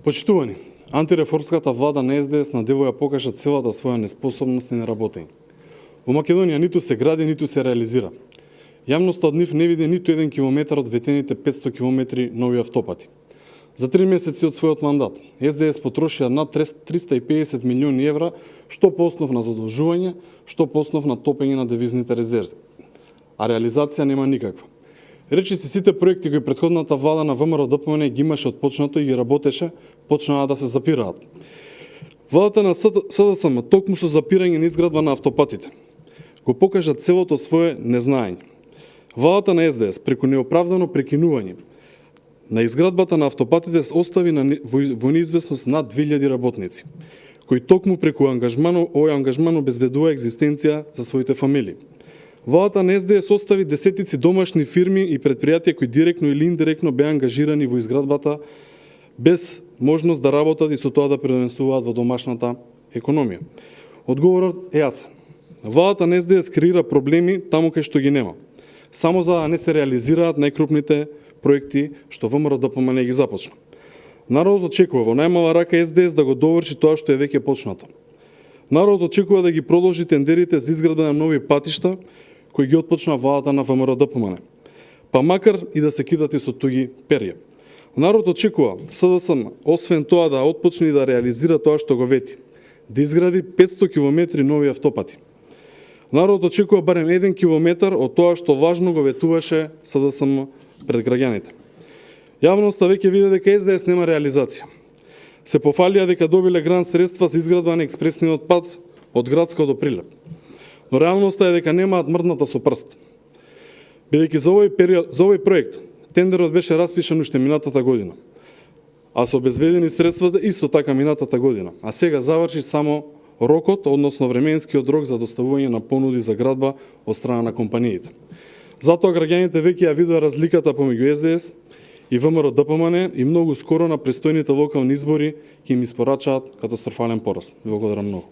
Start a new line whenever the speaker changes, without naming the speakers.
Почитувани, антиреформската влада на СДС на дево ја покажа целата своја неспособност и неработење. Во Македонија ниту се гради, ниту се реализира. Јавноста од нив не види ниту 1 километар од ветените 500 километри нови автопати. За 3 месеци од својот мандат, СДС потрошија над 350 милиони евра, што по основ на задолжување, што по основ на топење на девизните резерви. А реализација нема никаква. Речи си сите проекти кои претходната влада на ВМРО ДПМН ги имаше отпочнато и ги работеше, почнаа да се запираат. Владата на СДСМ токму со запирање на изградба на автопатите го покажа целото свое незнаење. Владата на СДС преку неоправдано прекинување на изградбата на автопатите остави во неизвестност над 2000 работници, кои токму преку овој ангажман обезбедува екзистенција за своите фамилии. Владата на СДС остави десетици домашни фирми и предпријатија кои директно или индиректно беа ангажирани во изградбата без можност да работат и со тоа да придонесуваат во домашната економија. Одговорот е јасен. Владата на СДС креира проблеми таму кај што ги нема, само за да не се реализираат најкрупните проекти што ВМРО ДПМН ги започна. Народот очекува во најмала рака СДС да го доврши тоа што е веќе почнато. Народот очекува да ги продолжи тендерите за изградба на нови патишта кои ги отпочна владата на ВМРО ДПМН, па макар и да се кидати со туги перја. Народот очекува СДСМ, освен тоа да отпочне и да реализира тоа што го вети, да изгради 500 километри нови автопати. Народот очекува барем 1 километар од тоа што важно го ветуваше СДСМ пред граѓаните. Јавноста веќе види дека СДС нема реализација. Се пофалија дека добиле грант средства за изградба на експресниот пат од Градско до Прилеп. Но реалноста е дека немаат мрдната со прст. Бидејќи за овој проект тендерот беше распишан уште минатата година, а се обезбедени средствата исто така минатата година, а сега заврши само рокот, односно временскиот рок за доставување на понуди за градба од страна на компаниите. Затоа граѓаните веќе ја видоа разликата помеѓу СДС и ВМРО ДПМН и многу скоро на престојните локални избори ќе им испорачаат катастрофален пораз. Благодарам многу.